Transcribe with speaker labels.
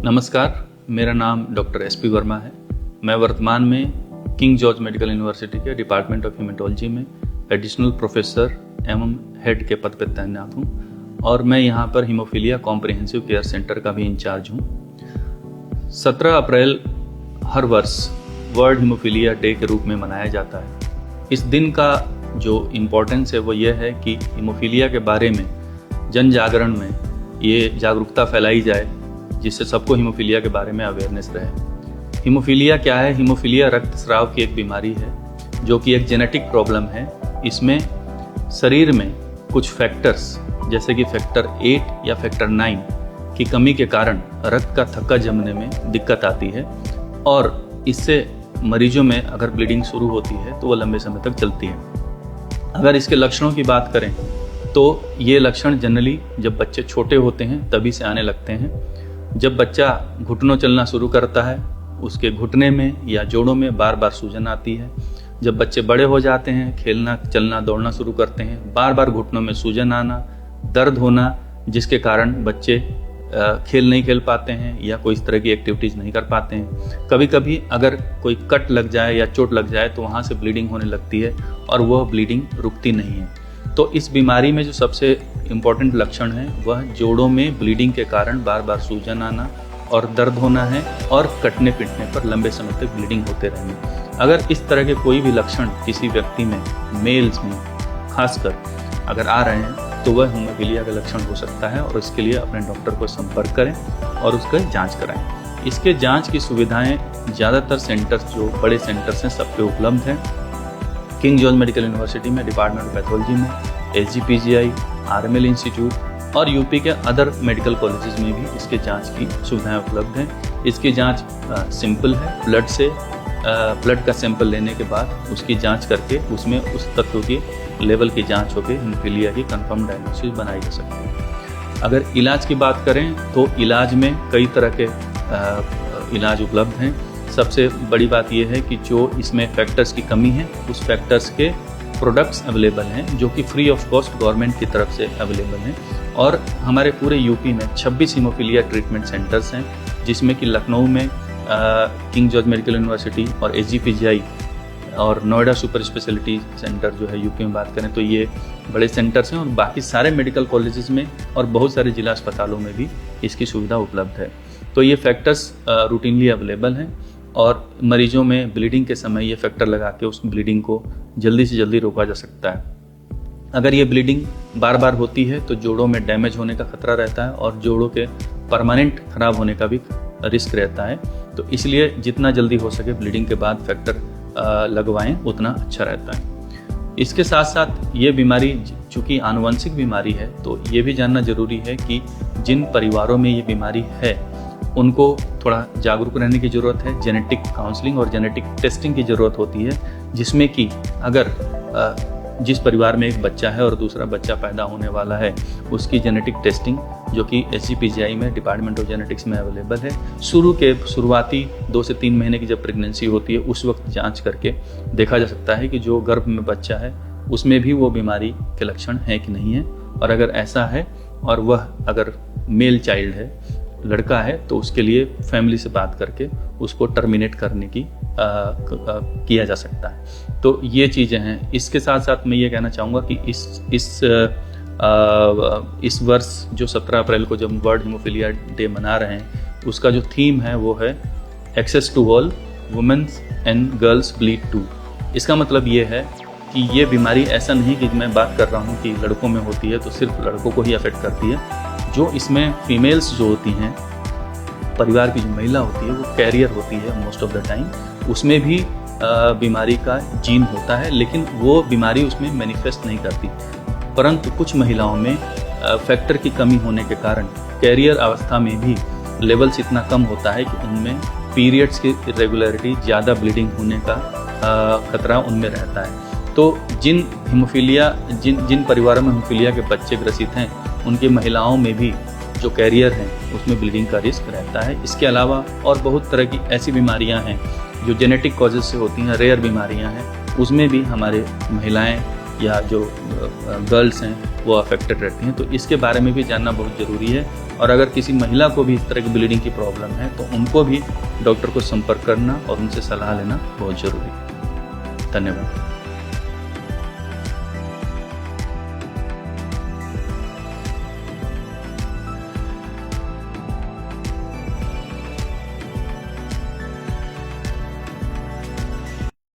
Speaker 1: नमस्कार, मेरा नाम डॉक्टर एसपी वर्मा है। मैं वर्तमान में किंग जॉर्ज मेडिकल यूनिवर्सिटी के डिपार्टमेंट ऑफ हेमेटोलॉजी में एडिशनल प्रोफेसर एवं हेड के पद पर तैनात हूँ और मैं यहाँ पर हीमोफीलिया कॉम्प्रिहेंसिव केयर सेंटर का भी इंचार्ज हूँ। 17 अप्रैल हर वर्ष वर्ल्ड हीमोफीलिया डे के रूप में मनाया जाता है। इस दिन का जो इम्पोर्टेंस है वो ये है कि हीमोफीलिया के बारे में जन जागरण में ये जागरूकता फैलाई जाए, जिससे सबको हीमोफीलिया के बारे में अवेयरनेस रहे। हीमोफीलिया क्या है? हीमोफीलिया रक्तस्राव की एक बीमारी है जो कि एक जेनेटिक प्रॉब्लम है। इसमें शरीर में कुछ फैक्टर्स जैसे कि फैक्टर 8 या फैक्टर 9 की कमी के कारण रक्त का थक्का जमने में दिक्कत आती है और इससे मरीजों में अगर ब्लीडिंग शुरू होती है तो वो लंबे समय तक चलती है। अगर इसके लक्षणों की बात करें तो ये लक्षण जनरली जब बच्चे छोटे होते हैं तभी से आने लगते हैं। जब बच्चा घुटनों चलना शुरू करता है, उसके घुटने में या जोड़ों में बार बार सूजन आती है। जब बच्चे बड़े हो जाते हैं, खेलना चलना दौड़ना शुरू करते हैं, बार बार घुटनों में सूजन आना, दर्द होना, जिसके कारण बच्चे खेल नहीं खेल पाते हैं या कोई इस तरह की एक्टिविटीज़ नहीं कर पाते हैं। कभी कभी अगर कोई कट लग जाए या चोट लग जाए तो वहाँ से ब्लीडिंग होने लगती है और वह ब्लीडिंग रुकती नहीं है। तो इस बीमारी में जो सबसे इम्पॉर्टेंट लक्षण है वह जोड़ों में ब्लीडिंग के कारण बार बार सूजन आना और दर्द होना है और कटने पिटने पर लंबे समय तक ब्लीडिंग होते रहना। अगर इस तरह के कोई भी लक्षण किसी व्यक्ति में, मेल्स में खासकर अगर आ रहे हैं तो वह हीमोफीलिया का लक्षण हो सकता है और इसके लिए अपने डॉक्टर को संपर्क करें और उसका जाँच कराएँ। इसके जाँच की सुविधाएँ ज़्यादातर सेंटर्स, जो बड़े सेंटर्स हैं, सब पे उपलब्ध हैं। किंग जॉर्ज मेडिकल यूनिवर्सिटी में डिपार्टमेंट ऑफ पैथोलॉजी में, SGPGI, RML इंस्टीट्यूट और यूपी के अदर मेडिकल कॉलेजेस में भी इसके जांच की सुविधाएं उपलब्ध हैं। इसकी जांच सिंपल है। ब्लड का सैंपल लेने के बाद उसकी जांच करके उसमें उस तत्व की लेवल की जांच होकर हीमोफीलिया की कंफर्म डायग्नोसिस बनाई जा सकती है। अगर इलाज की बात करें तो इलाज में कई तरह के इलाज उपलब्ध हैं। सबसे बड़ी बात यह है कि जो इसमें फैक्टर्स की कमी है, उस फैक्टर्स के प्रोडक्ट्स अवेलेबल हैं जो कि फ्री ऑफ कॉस्ट गवर्नमेंट की तरफ से अवेलेबल हैं। और हमारे पूरे यूपी में 26 हीमोफीलिया ट्रीटमेंट सेंटर्स हैं, जिसमें कि लखनऊ में किंग जॉर्ज मेडिकल यूनिवर्सिटी और SGPGI और नोएडा सुपर स्पेशलिटी सेंटर जो है यूपी में बात करें तो ये बड़े सेंटर्स हैं और बाकी सारे मेडिकल कॉलेजेस में और बहुत सारे जिला अस्पतालों में भी इसकी सुविधा उपलब्ध है। तो ये फैक्टर्स रूटीनली अवेलेबल हैं और मरीजों में ब्लीडिंग के समय ये फैक्टर लगा के उस ब्लीडिंग को जल्दी से जल्दी रोका जा सकता है। अगर ये ब्लीडिंग बार बार होती है तो जोड़ों में डैमेज होने का खतरा रहता है और जोड़ों के परमानेंट खराब होने का भी रिस्क रहता है। तो इसलिए जितना जल्दी हो सके ब्लीडिंग के बाद फैक्टर लगवाएं उतना अच्छा रहता है। इसके साथ साथ ये बीमारी चूँकि आनुवंशिक बीमारी है तो ये भी जानना जरूरी है कि जिन परिवारों में ये बीमारी है उनको थोड़ा जागरूक रहने की ज़रूरत है। जेनेटिक काउंसलिंग और जेनेटिक टेस्टिंग की ज़रूरत होती है, जिसमें कि अगर जिस परिवार में एक बच्चा है और दूसरा बच्चा पैदा होने वाला है, उसकी जेनेटिक टेस्टिंग जो कि SGPGI में डिपार्टमेंट ऑफ जेनेटिक्स में अवेलेबल है, शुरुआती 2 से 3 महीने की जब प्रेगनेंसी होती है उस वक्त जांच करके देखा जा सकता है कि जो गर्भ में बच्चा है उसमें भी वो बीमारी के लक्षण हैं कि नहीं है। और अगर ऐसा है और वह अगर मेल चाइल्ड है, लड़का है, तो उसके लिए फैमिली से बात करके उसको टर्मिनेट करने की किया जा सकता है। तो ये चीज़ें हैं। इसके साथ साथ मैं ये कहना चाहूँगा कि इस वर्ष जो 17 अप्रैल को जब वर्ल्ड हीमोफीलिया डे मना रहे हैं, उसका जो थीम है वो है access to all, womens and girls bleed too. इसका मतलब ये है कि ये बीमारी ऐसा नहीं कि मैं बात कर रहा हूँ कि लड़कों में होती है तो सिर्फ लड़कों को ही अफेक्ट करती है। जो इसमें फीमेल्स जो होती हैं, परिवार की जो महिला होती है वो कैरियर होती है मोस्ट ऑफ द टाइम, उसमें भी बीमारी का जीन होता है, लेकिन वो बीमारी उसमें मैनिफेस्ट नहीं करती। परंतु कुछ महिलाओं में फैक्टर की कमी होने के कारण कैरियर अवस्था में भी लेवल्स इतना कम होता है कि उनमें पीरियड्स की इरेगुलरिटी, ज़्यादा ब्लीडिंग होने का खतरा उनमें रहता है। तो जिन परिवारों में हीमोफीलिया के बच्चे ग्रसित हैं उनकी महिलाओं में भी जो कैरियर हैं उसमें ब्लीडिंग का रिस्क रहता है। इसके अलावा और बहुत तरह की ऐसी बीमारियां हैं जो जेनेटिक कॉजेज से होती हैं, रेयर बीमारियां हैं, उसमें भी हमारे महिलाएं या जो गर्ल्स हैं वो अफेक्टेड रहती हैं। तो इसके बारे में भी जानना बहुत ज़रूरी है और अगर किसी महिला को भी इस तरह की ब्लीडिंग की प्रॉब्लम है तो उनको भी डॉक्टर को संपर्क करना और उनसे सलाह लेना बहुत ज़रूरी है। धन्यवाद।